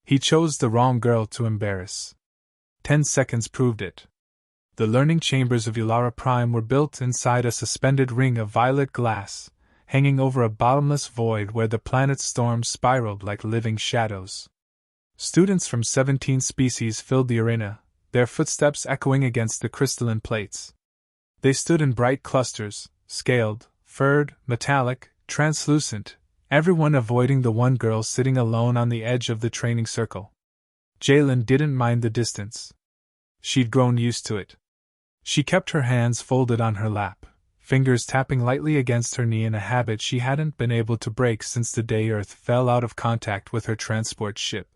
He chose the wrong girl to embarrass. 10 seconds proved it. The learning chambers of Yulara Prime were built inside a suspended ring of violet glass, hanging over a bottomless void where the planet's storms spiraled like living shadows. Students from 17 species filled the arena, their footsteps echoing against the crystalline plates. They stood in bright clusters, scaled, furred, metallic, translucent, everyone avoiding the one girl sitting alone on the edge of the training circle. Jalen didn't mind the distance. She'd grown used to it. She kept her hands folded on her lap, fingers tapping lightly against her knee in a habit she hadn't been able to break since the day Earth fell out of contact with her transport ship.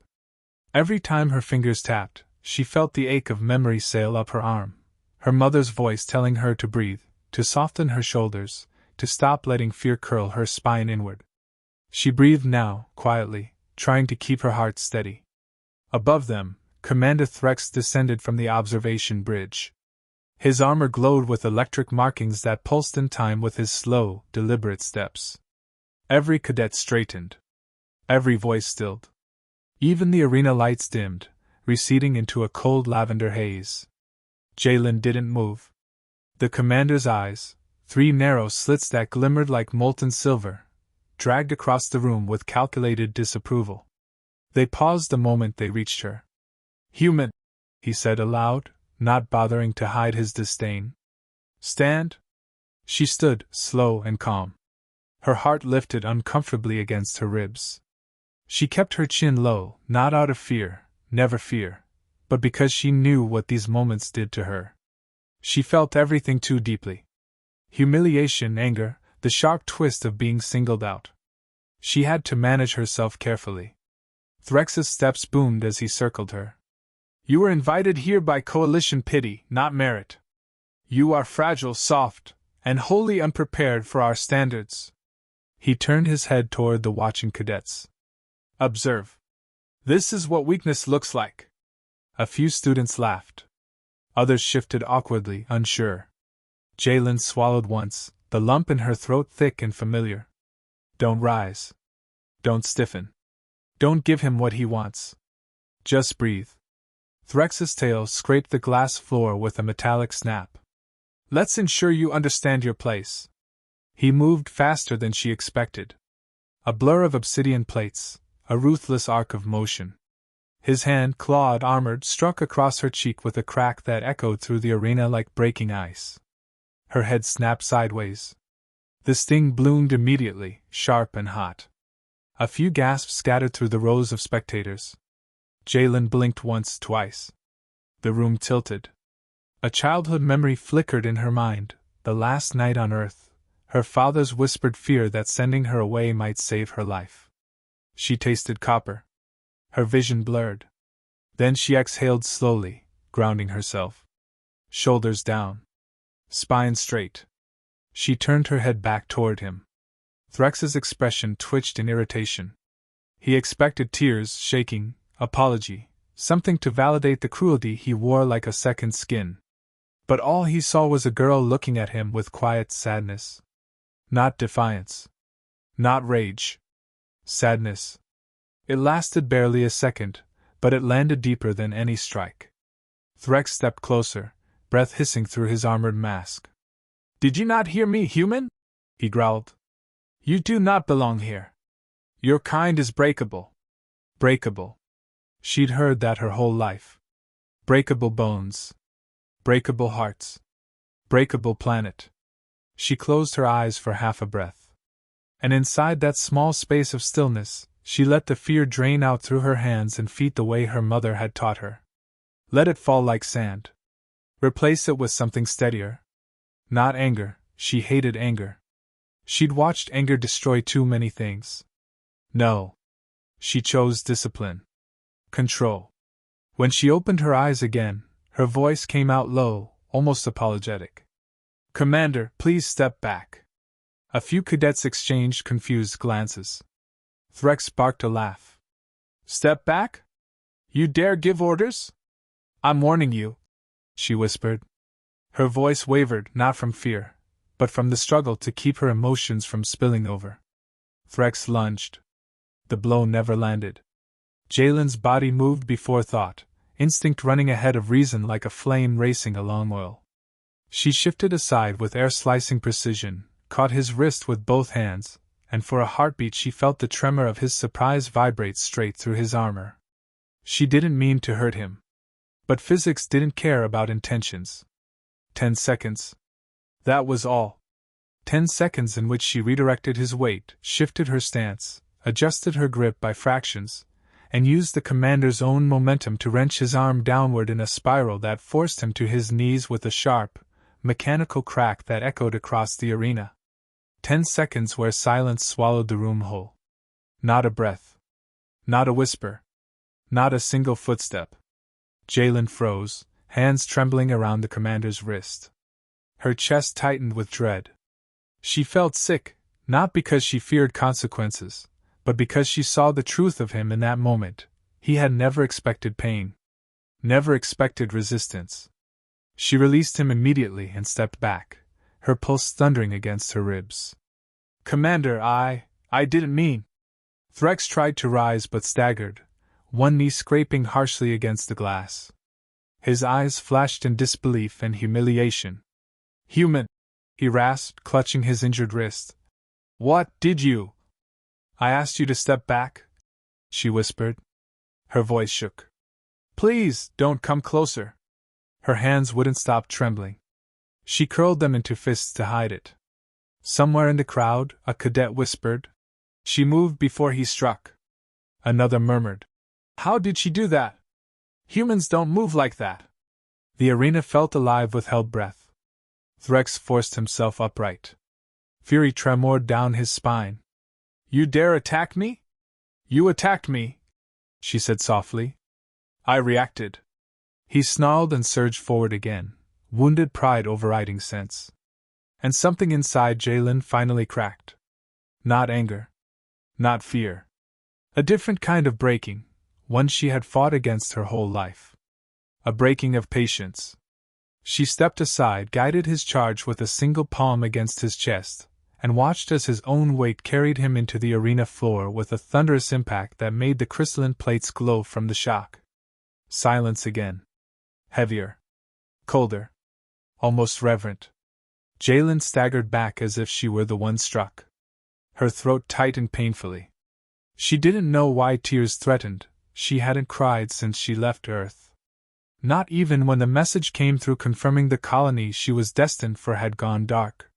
Every time her fingers tapped, she felt the ache of memory sail up her arm, her mother's voice telling her to breathe, to soften her shoulders, to stop letting fear curl her spine inward. She breathed now, quietly, trying to keep her heart steady. Above them, Commander Threx descended from the observation bridge. His armor glowed with electric markings that pulsed in time with his slow, deliberate steps. Every cadet straightened. Every voice stilled. Even the arena lights dimmed, receding into a cold lavender haze. Jalen didn't move. The commander's eyes, 3 narrow slits that glimmered like molten silver, dragged across the room with calculated disapproval. They paused the moment they reached her. "Human," he said aloud, not bothering to hide his disdain. "Stand." She stood, slow and calm. Her heart lifted uncomfortably against her ribs. She kept her chin low, not out of fear, never fear, but because she knew what these moments did to her. She felt everything too deeply. Humiliation, anger, the sharp twist of being singled out. She had to manage herself carefully. Threx's steps boomed as he circled her. "You were invited here by coalition pity, not merit. You are fragile, soft, and wholly unprepared for our standards." He turned his head toward the watching cadets. "Observe. This is what weakness looks like." A few students laughed. Others shifted awkwardly, unsure. Jalen swallowed once, the lump in her throat thick and familiar. "Don't rise. Don't stiffen. Don't give him what he wants. Just breathe." Threx's tail scraped the glass floor with a metallic snap. "Let's ensure you understand your place." He moved faster than she expected. A blur of obsidian plates, a ruthless arc of motion. His hand, clawed, armored, struck across her cheek with a crack that echoed through the arena like breaking ice. Her head snapped sideways. The sting bloomed immediately, sharp and hot. A few gasps scattered through the rows of spectators. Jalen blinked once, twice. The room tilted. A childhood memory flickered in her mind, the last night on Earth, her father's whispered fear that sending her away might save her life. She tasted copper. Her vision blurred. Then she exhaled slowly, grounding herself. Shoulders down. Spine straight. She turned her head back toward him. Threx's expression twitched in irritation. He expected tears, shaking, apology, something to validate the cruelty he wore like a second skin. But all he saw was a girl looking at him with quiet sadness. Not defiance. Not rage. Sadness. It lasted barely a second, but it landed deeper than any strike. Threx stepped closer, breath hissing through his armored mask. "Did you not hear me, human?" he growled. "You do not belong here. Your kind is breakable." Breakable. She'd heard that her whole life. Breakable bones. Breakable hearts. Breakable planet. She closed her eyes for half a breath. And inside that small space of stillness, she let the fear drain out through her hands and feet the way her mother had taught her. Let it fall like sand. Replace it with something steadier. Not anger, she hated anger. She'd watched anger destroy too many things. No. She chose discipline. Control. When she opened her eyes again, her voice came out low, almost apologetic. "Commander, please step back." A few cadets exchanged confused glances. Threx barked a laugh. "Step back? You dare give orders? I'm warning you," she whispered. Her voice wavered, not from fear, but from the struggle to keep her emotions from spilling over. Threx lunged. The blow never landed. Jalen's body moved before thought, instinct running ahead of reason like a flame racing along oil. She shifted aside with air-slicing precision, caught his wrist with both hands, and for a heartbeat she felt the tremor of his surprise vibrate straight through his armor. She didn't mean to hurt him. But physics didn't care about intentions. 10 seconds. That was all. 10 seconds in which she redirected his weight, shifted her stance, adjusted her grip by fractions, and used the commander's own momentum to wrench his arm downward in a spiral that forced him to his knees with a sharp, mechanical crack that echoed across the arena. 10 seconds where silence swallowed the room whole. Not a breath. Not a whisper. Not a single footstep. Jalen froze, hands trembling around the commander's wrist. Her chest tightened with dread. She felt sick, not because she feared consequences, but because she saw the truth of him in that moment. He had never expected pain. Never expected resistance. She released him immediately and stepped back, her pulse thundering against her ribs. Commander, I didn't mean. Threx tried to rise but staggered, one knee scraping harshly against the glass. His eyes flashed in disbelief and humiliation. Human, he rasped, clutching his injured wrist. What did you? I asked you to step back, she whispered. Her voice shook. Please, don't come closer. Her hands wouldn't stop trembling. She curled them into fists to hide it. Somewhere in the crowd, a cadet whispered. She moved before he struck. Another murmured. How did she do that? Humans don't move like that. The arena felt alive with held breath. Threx forced himself upright. Fury tremored down his spine. You dare attack me? You attacked me, she said softly. I reacted. He snarled and surged forward again, wounded pride overriding sense. And something inside Jalen finally cracked. Not anger. Not fear. A different kind of breaking, one she had fought against her whole life. A breaking of patience. She stepped aside, guided his charge with a single palm against his chest, and watched as his own weight carried him into the arena floor with a thunderous impact that made the crystalline plates glow from the shock. Silence again. Heavier. Colder. Almost reverent. Jalen staggered back as if she were the one struck. Her throat tightened painfully. She didn't know why tears threatened. She hadn't cried since she left Earth. Not even when the message came through confirming the colony she was destined for had gone dark.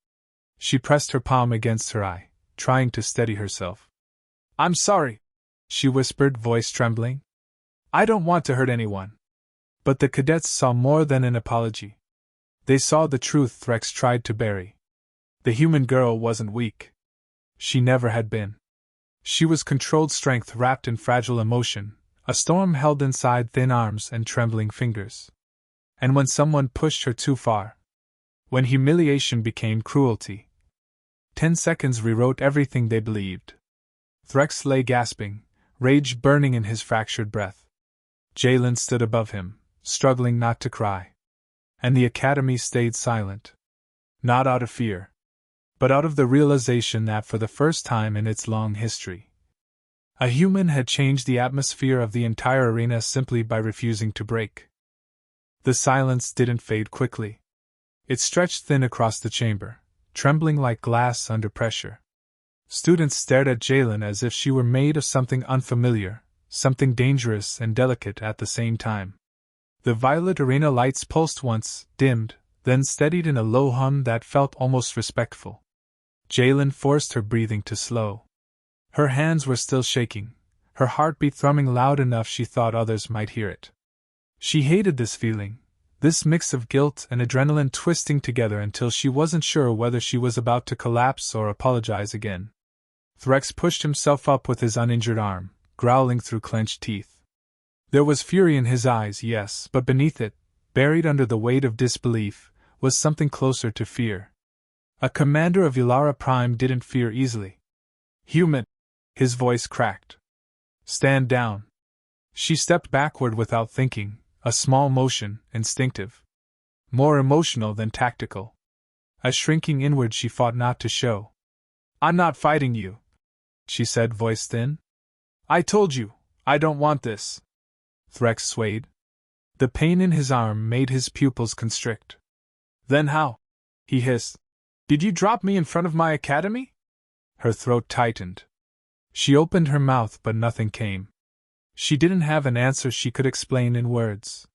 She pressed her palm against her eye, trying to steady herself. I'm sorry, she whispered, voice trembling. I don't want to hurt anyone. But the cadets saw more than an apology. They saw the truth Threx tried to bury. The human girl wasn't weak. She never had been. She was controlled strength wrapped in fragile emotion, a storm held inside thin arms and trembling fingers. And when someone pushed her too far, when humiliation became cruelty, 10 seconds rewrote everything they believed. Threx lay gasping, rage burning in his fractured breath. Jalen stood above him, struggling not to cry. And the academy stayed silent. Not out of fear, but out of the realization that for the first time in its long history, a human had changed the atmosphere of the entire arena simply by refusing to break. The silence didn't fade quickly. It stretched thin across the chamber, trembling like glass under pressure. Students stared at Jalen as if she were made of something unfamiliar, something dangerous and delicate at the same time. The violet arena lights pulsed once, dimmed, then steadied in a low hum that felt almost respectful. Jalen forced her breathing to slow. Her hands were still shaking, her heartbeat thrumming loud enough she thought others might hear it. She hated this feeling, this mix of guilt and adrenaline twisting together until she wasn't sure whether she was about to collapse or apologize again. Threx pushed himself up with his uninjured arm, growling through clenched teeth. There was fury in his eyes, yes, but beneath it, buried under the weight of disbelief, was something closer to fear. A commander of Yulara Prime didn't fear easily. Human, his voice cracked. Stand down. She stepped backward without thinking, a small motion, instinctive. More emotional than tactical. A shrinking inward she fought not to show. I'm not fighting you, she said, voice thin. I told you, I don't want this. Threx swayed. The pain in his arm made his pupils constrict. Then how? He hissed. Did you drop me in front of my academy? Her throat tightened. She opened her mouth, but nothing came. She didn't have an answer she could explain in words.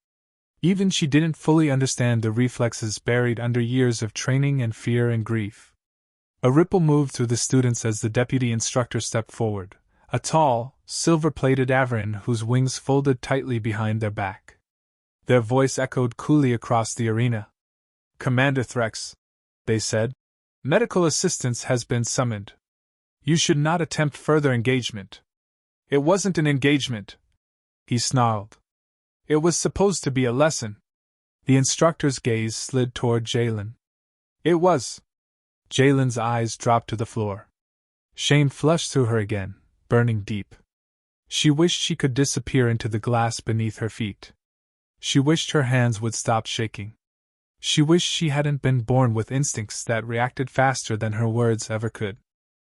Even she didn't fully understand the reflexes buried under years of training and fear and grief. A ripple moved through the students as the deputy instructor stepped forward, a tall, silver-plated Averin whose wings folded tightly behind their back. Their voice echoed coolly across the arena. Commander Threx, they said, medical assistance has been summoned. You should not attempt further engagement. It wasn't an engagement, he snarled. It was supposed to be a lesson. The instructor's gaze slid toward Jalen. It was. Jalen's eyes dropped to the floor. Shame flushed through her again, burning deep. She wished she could disappear into the glass beneath her feet. She wished her hands would stop shaking. She wished she hadn't been born with instincts that reacted faster than her words ever could.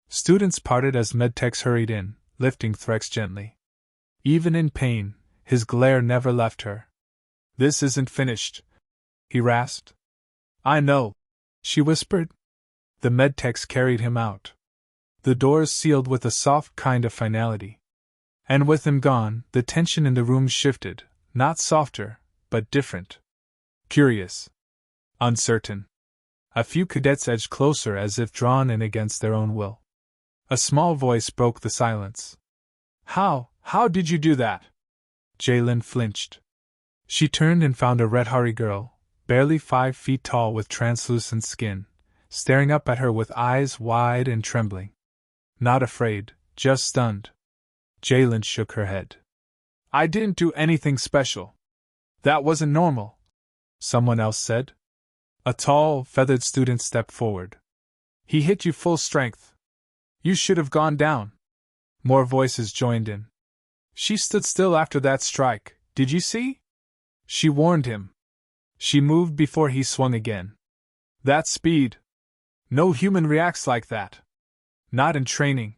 Students parted as medtechs hurried in, lifting Threx gently. Even in pain, his glare never left her. This isn't finished, he rasped. I know, she whispered. The medtechs carried him out. The doors sealed with a soft kind of finality. And with him gone, the tension in the room shifted, not softer, but different. Curious. Uncertain. A few cadets edged closer as if drawn in against their own will. A small voice broke the silence. How did you do that? Jalen flinched. She turned and found a red-hairy girl, barely 5 feet tall with translucent skin, staring up at her with eyes wide and trembling. Not afraid, just stunned. Jalen shook her head. I didn't do anything special. That wasn't normal, someone else said. A tall, feathered student stepped forward. He hit you full strength. You should have gone down. More voices joined in. She stood still after that strike, did you see? She warned him. She moved before he swung again. That speed. No human reacts like that. Not in training.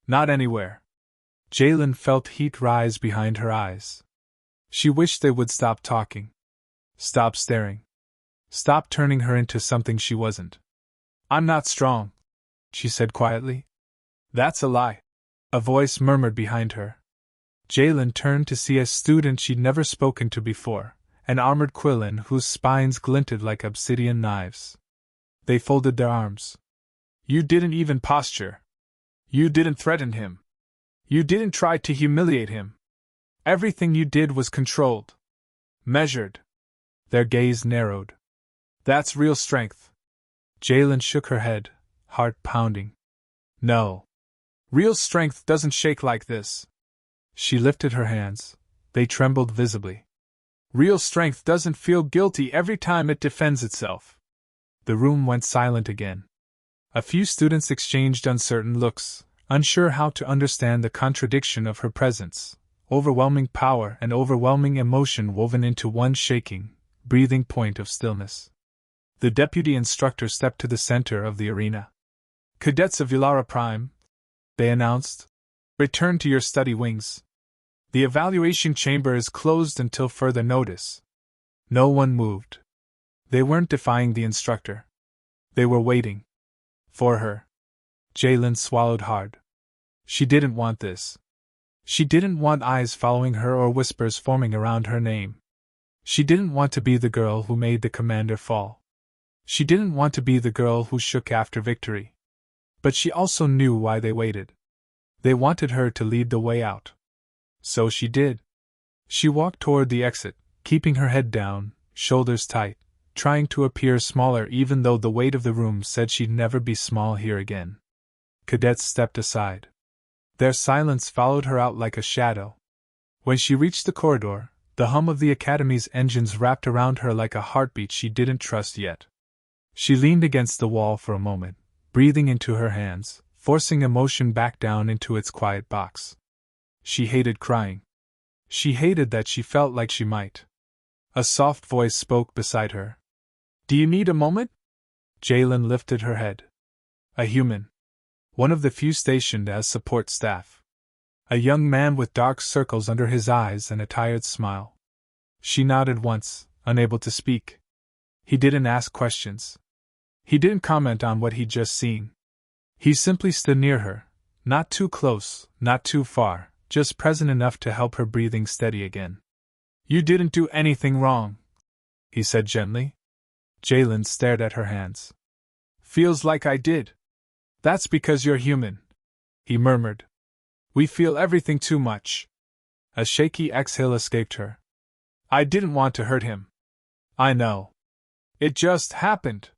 Not anywhere. Jalen felt heat rise behind her eyes. She wished they would stop talking. Stop staring. Stop turning her into something she wasn't. I'm not strong, she said quietly. That's a lie, a voice murmured behind her. Jalen turned to see a student she'd never spoken to before, an armored Quillen whose spines glinted like obsidian knives. They folded their arms. You didn't even posture. You didn't threaten him. You didn't try to humiliate him. Everything you did was controlled. Measured. Their gaze narrowed. That's real strength. Jalen shook her head, heart pounding. No. Real strength doesn't shake like this. She lifted her hands. They trembled visibly. Real strength doesn't feel guilty every time it defends itself. The room went silent again. A few students exchanged uncertain looks, unsure how to understand the contradiction of her presence, overwhelming power and overwhelming emotion woven into one shaking, breathing point of stillness. The deputy instructor stepped to the center of the arena. Cadets of Yulara Prime, they announced, return to your study wings. The evaluation chamber is closed until further notice. No one moved. They weren't defying the instructor. They were waiting. For her. Jalen swallowed hard. She didn't want this. She didn't want eyes following her or whispers forming around her name. She didn't want to be the girl who made the commander fall. She didn't want to be the girl who shook after victory. But she also knew why they waited. They wanted her to lead the way out. So she did. She walked toward the exit, keeping her head down, shoulders tight, trying to appear smaller even though the weight of the room said she'd never be small here again. Cadets stepped aside. Their silence followed her out like a shadow. When she reached the corridor, the hum of the academy's engines wrapped around her like a heartbeat she didn't trust yet. She leaned against the wall for a moment, breathing into her hands, forcing emotion back down into its quiet box. She hated crying. She hated that she felt like she might. A soft voice spoke beside her. Do you need a moment? Jalen lifted her head. A human. One of the few stationed as support staff. A young man with dark circles under his eyes and a tired smile. She nodded once, unable to speak. He didn't ask questions. He didn't comment on what he'd just seen. He simply stood near her, not too close, not too far, just present enough to help her breathing steady again. You didn't do anything wrong, he said gently. Jalen stared at her hands. Feels like I did. That's because you're human, he murmured. We feel everything too much. A shaky exhale escaped her. I didn't want to hurt him. I know. It just happened.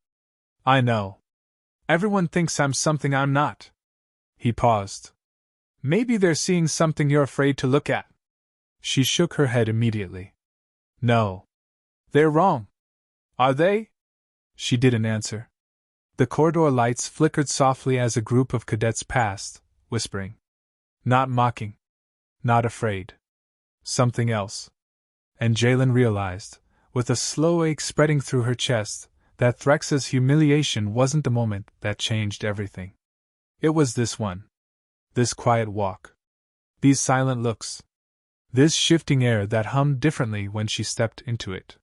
I know. Everyone thinks I'm something I'm not. He paused. Maybe they're seeing something you're afraid to look at. She shook her head immediately. No. They're wrong. Are they? She didn't answer. The corridor lights flickered softly as a group of cadets passed, whispering. Not mocking. Not afraid. Something else. And Jalen realized, with a slow ache spreading through her chest, that Threx's humiliation wasn't the moment that changed everything. It was this one. This quiet walk. These silent looks. This shifting air that hummed differently when she stepped into it.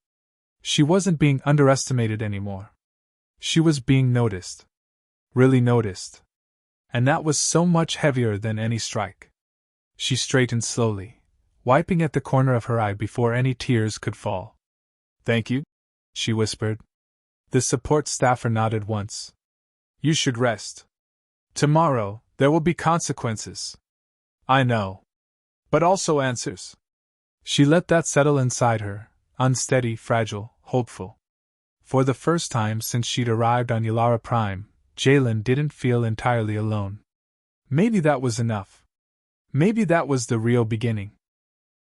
She wasn't being underestimated anymore. She was being noticed. Really noticed. And that was so much heavier than any strike. She straightened slowly, wiping at the corner of her eye before any tears could fall. Thank you, she whispered. The support staffer nodded once. You should rest. Tomorrow, there will be consequences. I know. But also answers. She let that settle inside her, unsteady, fragile, hopeful. For the first time since she'd arrived on Yulara Prime, Jalen didn't feel entirely alone. Maybe that was enough. Maybe that was the real beginning.